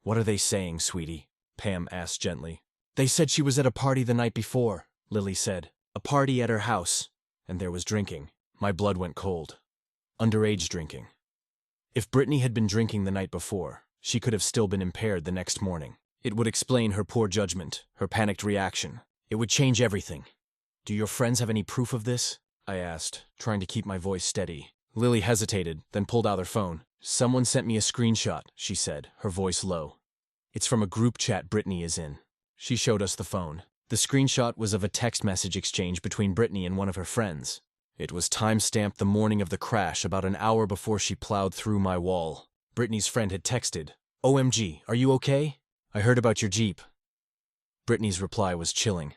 What are they saying, sweetie? Pam asked gently. They said she was at a party the night before, Lily said. A party at her house. And there was drinking. My blood went cold. Underage drinking. If Brittany had been drinking the night before, she could have still been impaired the next morning. It would explain her poor judgment, her panicked reaction. It would change everything. Do your friends have any proof of this? I asked, trying to keep my voice steady. Lily hesitated, then pulled out her phone. Someone sent me a screenshot, she said, her voice low. It's from a group chat Brittany is in. She showed us the phone. The screenshot was of a text message exchange between Brittany and one of her friends. It was time-stamped the morning of the crash, about an hour before she plowed through my wall. Brittany's friend had texted, OMG, are you okay? I heard about your Jeep. Brittany's reply was chilling.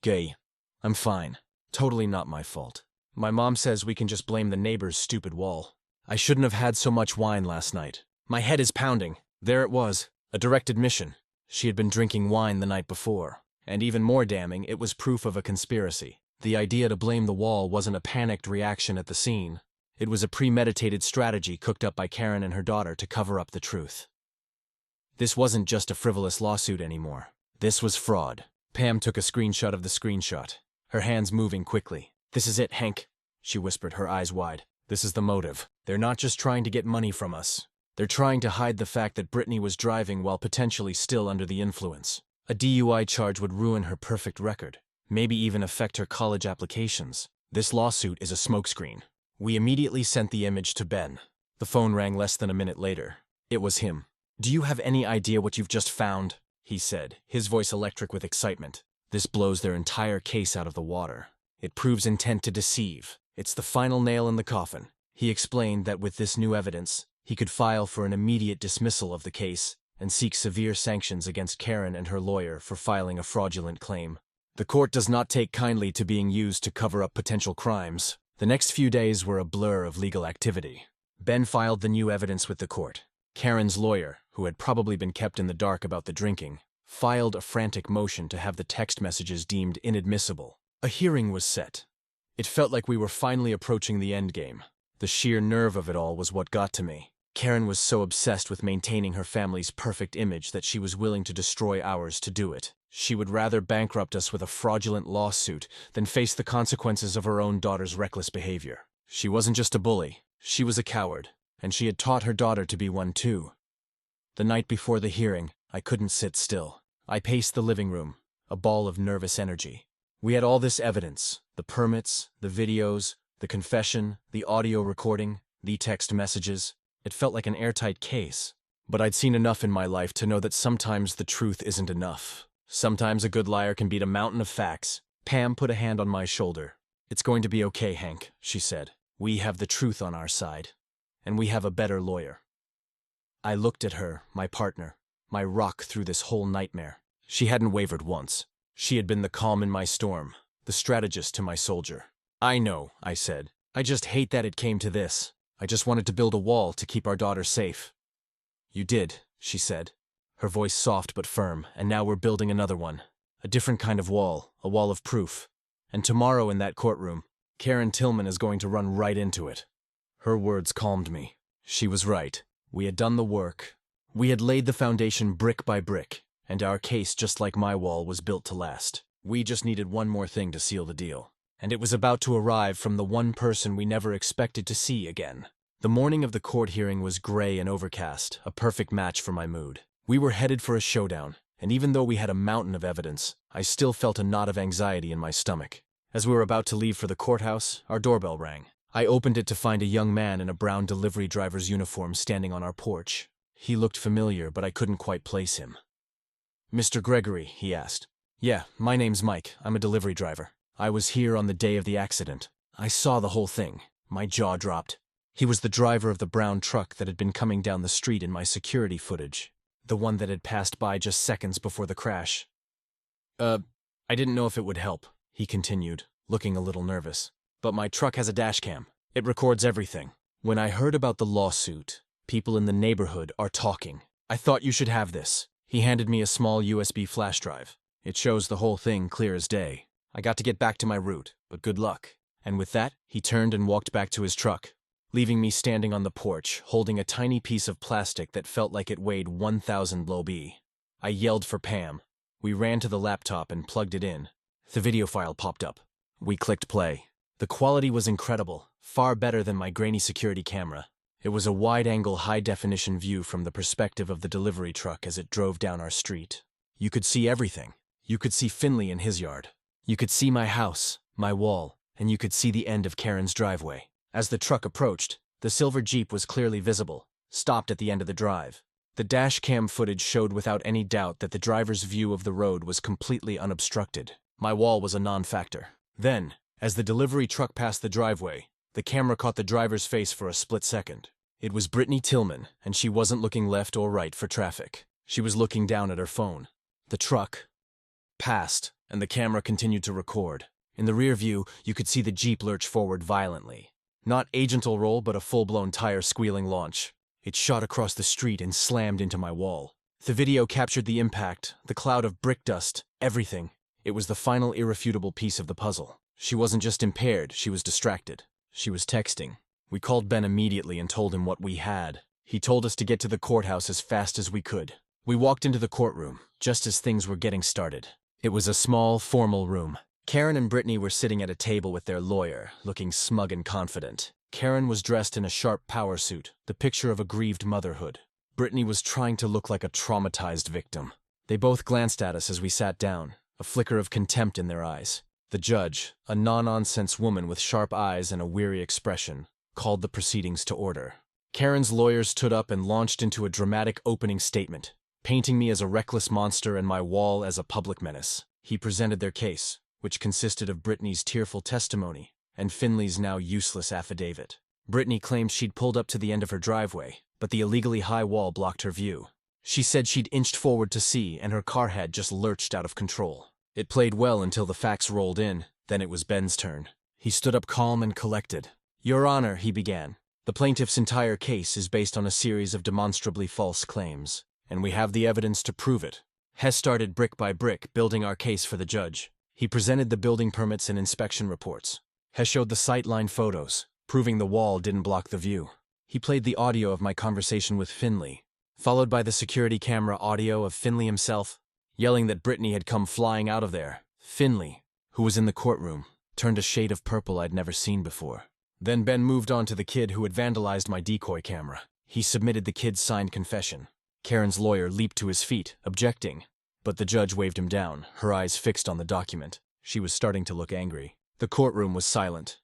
Gay. I'm fine. Totally not my fault. My mom says we can just blame the neighbor's stupid wall. I shouldn't have had so much wine last night. My head is pounding. There it was, a direct admission. She had been drinking wine the night before. And even more damning, it was proof of a conspiracy. The idea to blame the wall wasn't a panicked reaction at the scene. It was a premeditated strategy cooked up by Karen and her daughter to cover up the truth. This wasn't just a frivolous lawsuit anymore. This was fraud. Pam took a screenshot of the screenshot, her hands moving quickly. This is it, Hank, she whispered, her eyes wide. This is the motive. They're not just trying to get money from us. They're trying to hide the fact that Brittany was driving while potentially still under the influence. A DUI charge would ruin her perfect record, maybe even affect her college applications. This lawsuit is a smokescreen. We immediately sent the image to Ben. The phone rang less than a minute later. It was him. Do you have any idea what you've just found? He said, his voice electric with excitement. This blows their entire case out of the water. It proves intent to deceive. It's the final nail in the coffin. He explained that with this new evidence, he could file for an immediate dismissal of the case and seek severe sanctions against Karen and her lawyer for filing a fraudulent claim. The court does not take kindly to being used to cover up potential crimes. The next few days were a blur of legal activity. Ben filed the new evidence with the court. Karen's lawyer, who had probably been kept in the dark about the drinking, filed a frantic motion to have the text messages deemed inadmissible. A hearing was set. It felt like we were finally approaching the endgame. The sheer nerve of it all was what got to me. Karen was so obsessed with maintaining her family's perfect image that she was willing to destroy ours to do it. She would rather bankrupt us with a fraudulent lawsuit than face the consequences of her own daughter's reckless behavior. She wasn't just a bully, she was a coward, and she had taught her daughter to be one too. The night before the hearing, I couldn't sit still. I paced the living room, a ball of nervous energy. We had all this evidence, the permits, the videos, the confession, the audio recording, the text messages. It felt like an airtight case. But I'd seen enough in my life to know that sometimes the truth isn't enough. Sometimes a good liar can beat a mountain of facts. Pam put a hand on my shoulder. It's going to be okay, Hank, she said. We have the truth on our side. And we have a better lawyer. I looked at her, my partner, my rock through this whole nightmare. She hadn't wavered once. She had been the calm in my storm, the strategist to my soldier. I know, I said. I just hate that it came to this. I just wanted to build a wall to keep our daughter safe. You did, she said, her voice soft but firm, and now we're building another one. A different kind of wall, a wall of proof. And tomorrow in that courtroom, Karen Tillman is going to run right into it. Her words calmed me. She was right. We had done the work. We had laid the foundation brick by brick, and our case, just like my wall, was built to last. We just needed one more thing to seal the deal. And it was about to arrive from the one person we never expected to see again. The morning of the court hearing was gray and overcast, a perfect match for my mood. We were headed for a showdown, and even though we had a mountain of evidence, I still felt a knot of anxiety in my stomach. As we were about to leave for the courthouse, our doorbell rang. I opened it to find a young man in a brown delivery driver's uniform standing on our porch. He looked familiar, but I couldn't quite place him. Mr. Gregory, he asked. Yeah, my name's Mike. I'm a delivery driver. I was here on the day of the accident. I saw the whole thing. My jaw dropped. He was the driver of the brown truck that had been coming down the street in my security footage. The one that had passed by just seconds before the crash. I didn't know if it would help, he continued, looking a little nervous. But my truck has a dash cam. It records everything. When I heard about the lawsuit, people in the neighborhood are talking. I thought you should have this. He handed me a small USB flash drive. It shows the whole thing clear as day. I got to get back to my route, but good luck. And with that, he turned and walked back to his truck. leaving me standing on the porch, holding a tiny piece of plastic that felt like it weighed 1,000 lb. I yelled for Pam. We ran to the laptop and plugged it in. The video file popped up. We clicked play. The quality was incredible, far better than my grainy security camera. It was a wide-angle, high-definition view from the perspective of the delivery truck as it drove down our street. You could see everything. You could see Finley in his yard. You could see my house, my wall, and you could see the end of Karen's driveway. As the truck approached, the silver Jeep was clearly visible, stopped at the end of the drive. The dash cam footage showed without any doubt that the driver's view of the road was completely unobstructed. My wall was a non-factor. Then, as the delivery truck passed the driveway, the camera caught the driver's face for a split second. It was Brittany Tillman, and she wasn't looking left or right for traffic. She was looking down at her phone. The truck passed, and the camera continued to record. In the rear view, you could see the Jeep lurch forward violently. Not agental roll, but a full-blown tire squealing launch. It shot across the street and slammed into my wall. The video captured the impact, the cloud of brick dust, everything. It was the final irrefutable piece of the puzzle. She wasn't just impaired, she was distracted. She was texting. We called Ben immediately and told him what we had. He told us to get to the courthouse as fast as we could. We walked into the courtroom, just as things were getting started. It was a small, formal room. Karen and Brittany were sitting at a table with their lawyer, looking smug and confident. Karen was dressed in a sharp power suit, the picture of aggrieved motherhood. Brittany was trying to look like a traumatized victim. They both glanced at us as we sat down, a flicker of contempt in their eyes. The judge, a no-nonsense woman with sharp eyes and a weary expression, called the proceedings to order. Karen's lawyer stood up and launched into a dramatic opening statement, painting me as a reckless monster and my wall as a public menace. He presented their case, which consisted of Brittany's tearful testimony and Finley's now useless affidavit. Brittany claimed she'd pulled up to the end of her driveway, but the illegally high wall blocked her view. She said she'd inched forward to see, and her car had just lurched out of control. It played well until the facts rolled in, then it was Ben's turn. He stood up calm and collected. "Your Honor," he began, "the plaintiff's entire case is based on a series of demonstrably false claims, and we have the evidence to prove it." Hess started brick by brick, building our case for the judge. He presented the building permits and inspection reports. Hess showed the sightline photos, proving the wall didn't block the view. He played the audio of my conversation with Finley, followed by the security camera audio of Finley himself, yelling that Brittany had come flying out of there. Finley, who was in the courtroom, turned a shade of purple I'd never seen before. Then Ben moved on to the kid who had vandalized my decoy camera. He submitted the kid's signed confession. Karen's lawyer leaped to his feet, objecting, but the judge waved him down, her eyes fixed on the document. She was starting to look angry. The courtroom was silent.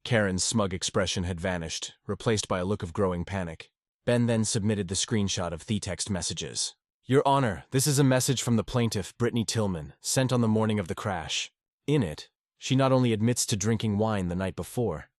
Karen's smug expression had vanished, replaced by a look of growing panic. Ben then submitted the screenshot of the text messages. "Your Honor, this is a message from the plaintiff, Brittany Tillman, sent on the morning of the crash. In it, she not only admits to drinking wine the night before,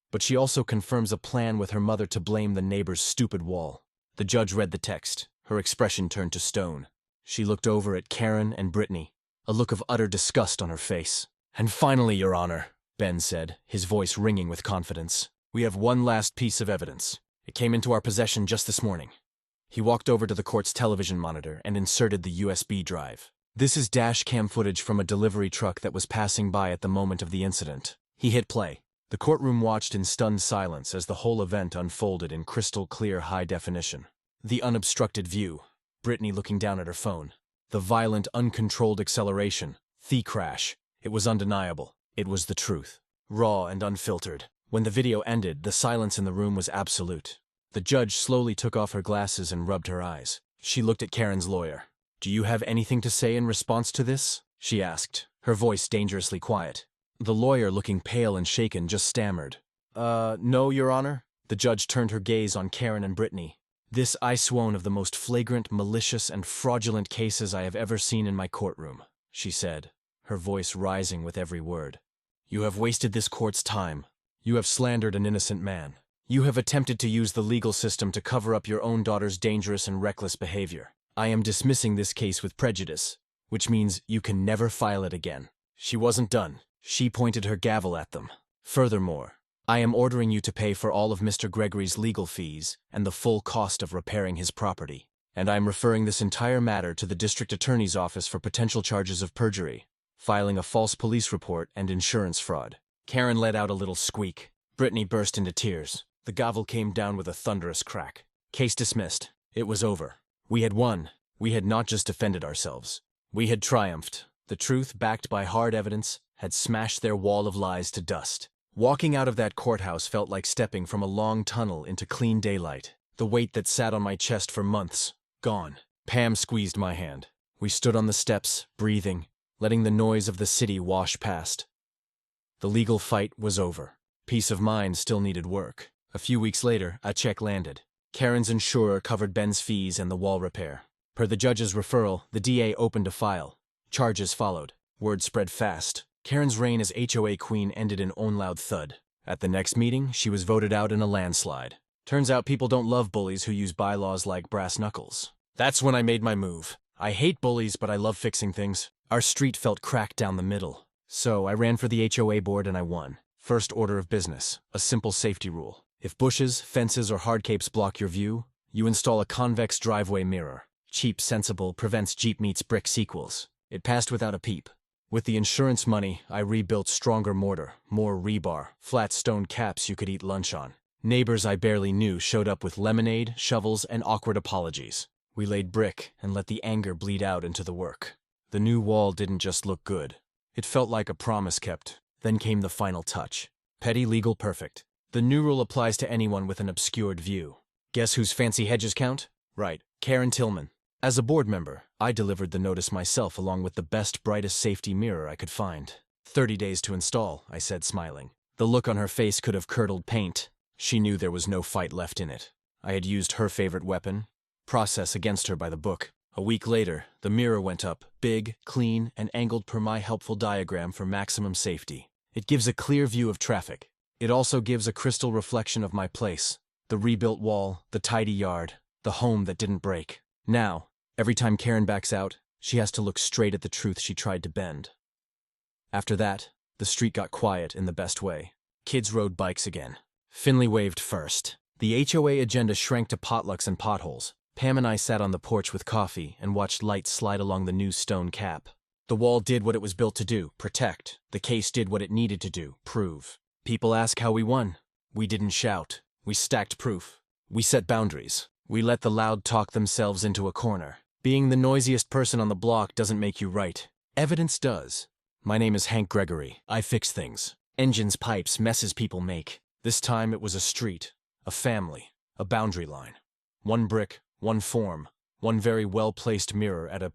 but she also confirms a plan with her mother to blame the neighbor's stupid wall." The judge read the text. Her expression turned to stone. She looked over at Karen and Brittany, a look of utter disgust on her face. "And finally, Your Honor," Ben said, his voice ringing with confidence, "we have one last piece of evidence. It came into our possession just this morning." He walked over to the court's television monitor and inserted the USB drive. "This is dash cam footage from a delivery truck that was passing by at the moment of the incident." He hit play. The courtroom watched in stunned silence as the whole event unfolded in crystal-clear high definition. The unobstructed view, Brittany looking down at her phone. The violent, uncontrolled acceleration, the crash. It was undeniable. It was the truth. Raw and unfiltered. When the video ended, the silence in the room was absolute. The judge slowly took off her glasses and rubbed her eyes. She looked at Karen's lawyer. "Do you have anything to say in response to this?" she asked, her voice dangerously quiet. The lawyer, looking pale and shaken, just stammered. No, Your Honor." The judge turned her gaze on Karen and Brittany. "This is one of the most flagrant, malicious, and fraudulent cases I have ever seen in my courtroom," she said, her voice rising with every word. "You have wasted this court's time. You have slandered an innocent man. You have attempted to use the legal system to cover up your own daughter's dangerous and reckless behavior. I am dismissing this case with prejudice, which means you can never file it again." She wasn't done. She pointed her gavel at them. "Furthermore, I am ordering you to pay for all of Mr. Gregory's legal fees and the full cost of repairing his property. And I am referring this entire matter to the district attorney's office for potential charges of perjury, filing a false police report, and insurance fraud." Karen let out a little squeak. Brittany burst into tears. The gavel came down with a thunderous crack. Case dismissed. It was over. We had won. We had not just defended ourselves. We had triumphed. The truth, backed by hard evidence, had smashed their wall of lies to dust. Walking out of that courthouse felt like stepping from a long tunnel into clean daylight. The weight that sat on my chest for months, gone. Pam squeezed my hand. We stood on the steps, breathing, letting the noise of the city wash past. The legal fight was over. Peace of mind still needed work. A few weeks later, a check landed. Karen's insurer covered Ben's fees and the wall repair. Per the judge's referral, the DA opened a file. Charges followed. Word spread fast. Karen's reign as HOA queen ended in one loud thud. At the next meeting, she was voted out in a landslide. Turns out people don't love bullies who use bylaws like brass knuckles. That's when I made my move. I hate bullies, but I love fixing things. Our street felt cracked down the middle. So I ran for the HOA board and I won. First order of business, a simple safety rule. If bushes, fences, or hardcapes block your view, you install a convex driveway mirror. Cheap, sensible, prevents Jeep meets brick sequels. It passed without a peep. With the insurance money, I rebuilt stronger mortar, more rebar, flat stone caps you could eat lunch on. Neighbors I barely knew showed up with lemonade, shovels, and awkward apologies. We laid brick and let the anger bleed out into the work. The new wall didn't just look good. It felt like a promise kept. Then came the final touch. Petty, legal, perfect. The new rule applies to anyone with an obscured view. Guess whose fancy hedges count? Right, Karen Tillman. As a board member, I delivered the notice myself along with the best, brightest safety mirror I could find. 30 days to install, I said, smiling. The look on her face could have curdled paint. She knew there was no fight left in it. I had used her favorite weapon. Process against her by the book. A week later, the mirror went up, big, clean, and angled per my helpful diagram for maximum safety. It gives a clear view of traffic. It also gives a crystal reflection of my place. The rebuilt wall, the tidy yard, the home that didn't break. Now, every time Karen backs out, she has to look straight at the truth she tried to bend. After that, the street got quiet in the best way. Kids rode bikes again. Finley waved first. The HOA agenda shrank to potlucks and potholes. Pam and I sat on the porch with coffee and watched lights slide along the new stone cap. The wall did what it was built to do, protect. The case did what it needed to do, prove. People ask how we won. We didn't shout. We stacked proof. We set boundaries. We let the loud talk themselves into a corner. Being the noisiest person on the block doesn't make you right. Evidence does. My name is Hank Gregory. I fix things. Engines, pipes, messes people make. This time it was a street, a family, a boundary line. One brick, one form, one very well-placed mirror at a